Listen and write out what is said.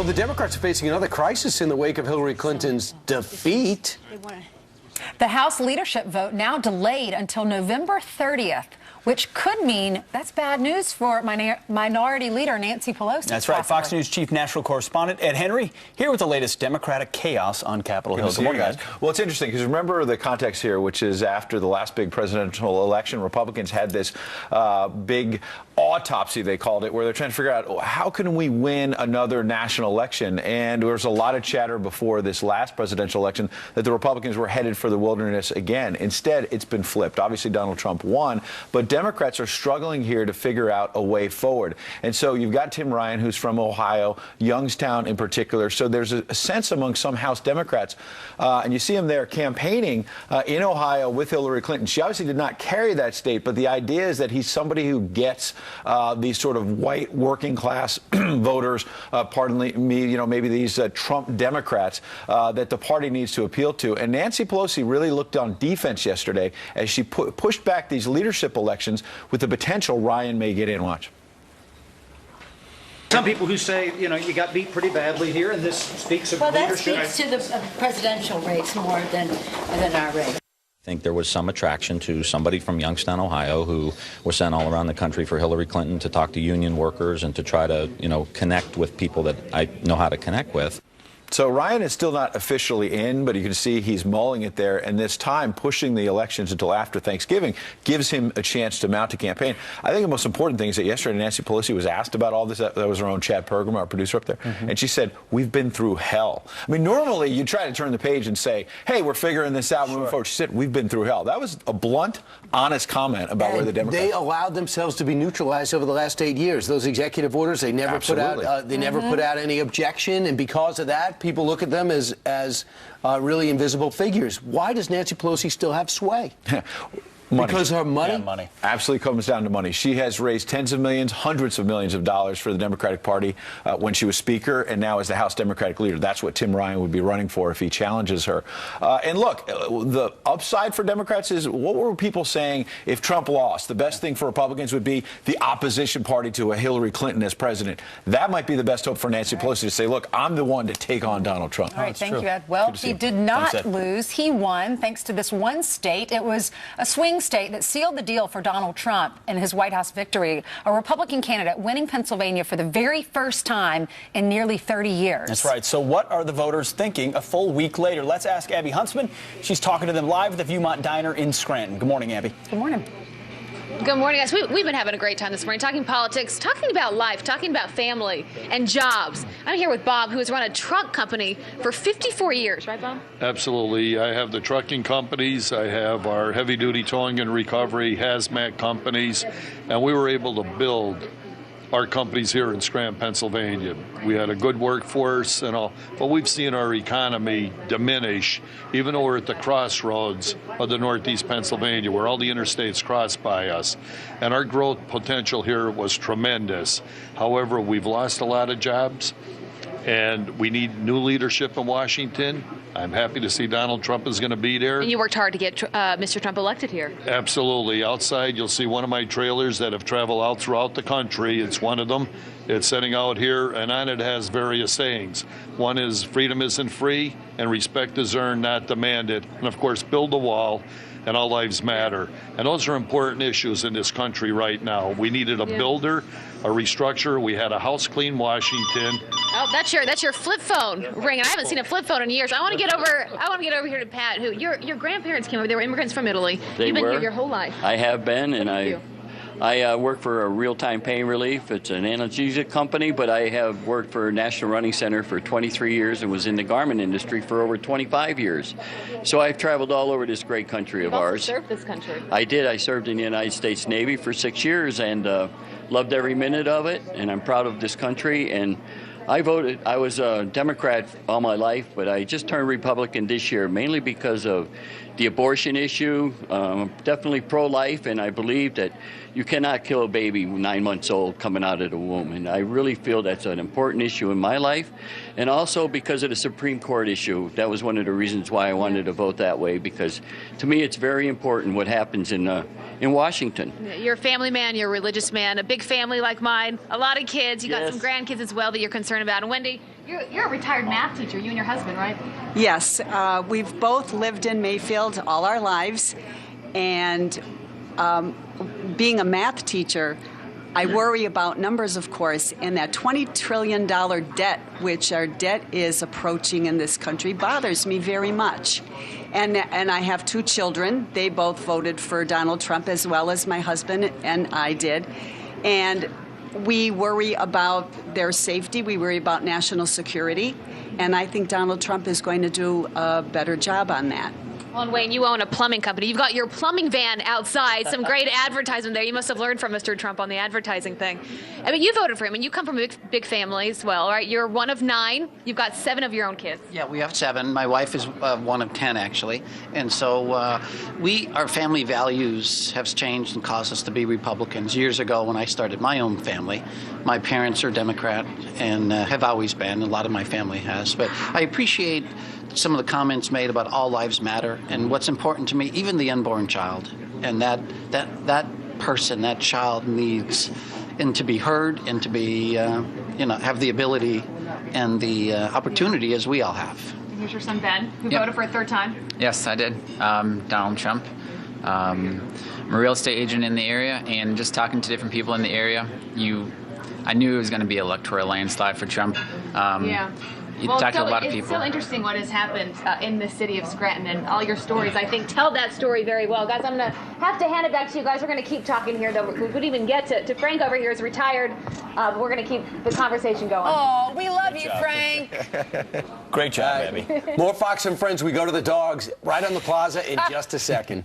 Well, the Democrats are facing another crisis in the wake of Hillary Clinton's defeat. The House leadership vote now delayed until November 30th, which could mean that's bad news for Minority Leader Nancy Pelosi. That's right. Fox News Chief National Correspondent Ed Henry here with the latest Democratic chaos on Capitol Hill. Good morning, guys. Well, it's interesting because remember the context here, which is after the last big presidential election, Republicans had this big autopsy, they called it, where they're trying to figure out how can we win another national election. And there was a lot of chatter before this last presidential election that the Republicans were headed for the wilderness again. Instead, it's been flipped. Obviously, Donald Trump won, but Democrats are struggling here to figure out a way forward. And so you've got Tim Ryan, who's from Ohio, Youngstown in particular. So there's a sense among some House Democrats, and you see him there campaigning in Ohio with Hillary Clinton. She obviously did not carry that state, but the idea is that he's somebody who gets these sort of white working class voters, pardon me, you know, maybe these Trump Democrats that the party needs to appeal to. And Nancy Pelosi really looked on defense yesterday as she pushed back these leadership elections with the potential Ryan may get in. Watch. Some people who say, you know, you got beat pretty badly here, and this speaks of leadership. Well, that speaks to the presidential race more than our race. I think there was some attraction to somebody from Youngstown, Ohio, who was sent all around the country for Hillary Clinton to talk to union workers and to try to, you know, connect with people that I know how to connect with. So Ryan is still not officially in, but you can see he's mulling it there. And this time, pushing the elections until after Thanksgiving gives him a chance to mount a campaign. I think the most important thing is that yesterday Nancy Pelosi was asked about all this. That was her own Chad Pergram, our producer up there. And she said, we've been through hell. I mean, normally you try to turn the page and say, hey, we're figuring this out moving forward. She said, we've been through hell. That was a blunt, honest comment about where the Democrats. They allowed themselves to be neutralized over the last 8 years. Those executive orders, they never put out. They never put out any objection, and because of that, people look at them as really invisible figures. Why does Nancy Pelosi still have sway? Money. Because of her money? Yeah, money. Absolutely comes down to money. She has raised tens of millions, hundreds of millions of dollars for the Democratic Party when she was Speaker and now as the House Democratic Leader. That's what Tim Ryan would be running for if he challenges her. And look, the upside for Democrats is, what were people saying if Trump lost? The best thing for Republicans would be the opposition party to a Hillary Clinton as president. That might be the best hope for Nancy Pelosi to say, look, I'm the one to take on Donald Trump. All right, thank you, Ed. Well, he did not lose. He won thanks to this one state. It was a swing state that sealed the deal for Donald Trump and his White House victory. A Republican candidate winning Pennsylvania for the very first time in nearly 30 years. That's right. So what are the voters thinking a full week later? Let's ask Abby Huntsman. She's talking to them live at the Viewmont Diner in Scranton. Good morning, Abby. Good morning. Good morning, guys. We've been having a great time this morning, talking politics, talking about life, talking about family and jobs. I'm here with Bob, who has run a truck company for 54 years. Right, Bob? Absolutely. I have the trucking companies. I have our heavy-duty towing and recovery, hazmat companies, and we were able to build our companies here in Scranton, Pennsylvania. We had a good workforce and all, but we've seen our economy diminish, even though we're at the crossroads of the Northeast Pennsylvania, where all the interstates cross by us. And our growth potential here was tremendous. However, we've lost a lot of jobs, and we need new leadership in Washington. I'm happy to see Donald Trump is going to be there. And you worked hard to get Mr. Trump elected here. Absolutely. Outside, you'll see one of my trailers that have traveled out throughout the country. It's one of them. It's sitting out here, and on it has various sayings. One is, freedom isn't free, and respect is earned, not demanded. And, of course, build the wall, and all lives matter. And those are important issues in this country right now. We needed a builder, a restructure. We had a house clean Washington. Oh, that's your flip phone ringing. I haven't seen a flip phone in years. I want to get over here to Pat. Who your grandparents came over. They were immigrants from Italy. You've been here your whole life. I have been, and I work for a real-time pain relief. It's an analgesia company, but I have worked for National Running Center for 23 years and was in the garment industry for over 25 years. So I've traveled all over this great country of ours. You served this country. I did. I served in the United States Navy for 6 years and loved every minute of it, and I'm proud of this country. And I voted. I was a Democrat all my life, but I just turned Republican this year, mainly because of the abortion issue. Definitely pro-life, and I believe that you cannot kill a baby 9 months old coming out of the womb. And I really feel that's an important issue in my life. And also because of the Supreme Court issue. That was one of the reasons why I wanted to vote that way, because to me it's very important what happens in Washington. You're a family man, you're a religious man, a big family like mine, a lot of kids. You got some grandkids as well that you're concerned about. And Wendy, You're a retired math teacher, you and your husband, right? Yes, we've both lived in Mayfield all our lives, and being a math teacher, I worry about numbers, of course, and that $20 trillion debt, which our debt is approaching in this country, bothers me very much. And I have 2 children. They both voted for Donald Trump, as well as my husband and I did. And we worry about their safety. We worry about national security. And I think Donald Trump is going to do a better job on that. Well, and Wayne, you own a plumbing company. You've got your plumbing van outside. Some great advertisement there. You must have learned from Mr. Trump on the advertising thing. I mean, you voted for him, and you come from a big family as well, right? You're one of 9. You've got 7 of your own kids. Yeah, we have 7. My wife is one of 10, actually. And so our family values have changed and caused us to be Republicans. Years ago, when I started my own family, my parents are Democrat and have always been. A lot of my family has. But I appreciate some of the comments made about all lives matter and what's important to me, even the unborn child. And that person, that child needs and to be heard and to be, have the ability and the opportunity as we all have. Here's your son, Ben, who voted for a 3rd time. Yes, I did. Donald Trump. I'm a real estate agent in the area, and just talking to different people in the area, I knew it was going to be an electoral landslide for Trump. You talk to a lot of people. It's so interesting what has happened in the city of Scranton, and all your stories, I think, tell that story very well. Guys, I'm going to have to hand it back to you guys. We're going to keep talking here, though. We couldn't even get to Frank over here is retired. We're going to keep the conversation going. Oh, we love you, Frank. Great job, Abby. More Fox and Friends. We go to the dogs right on the plaza in just a second.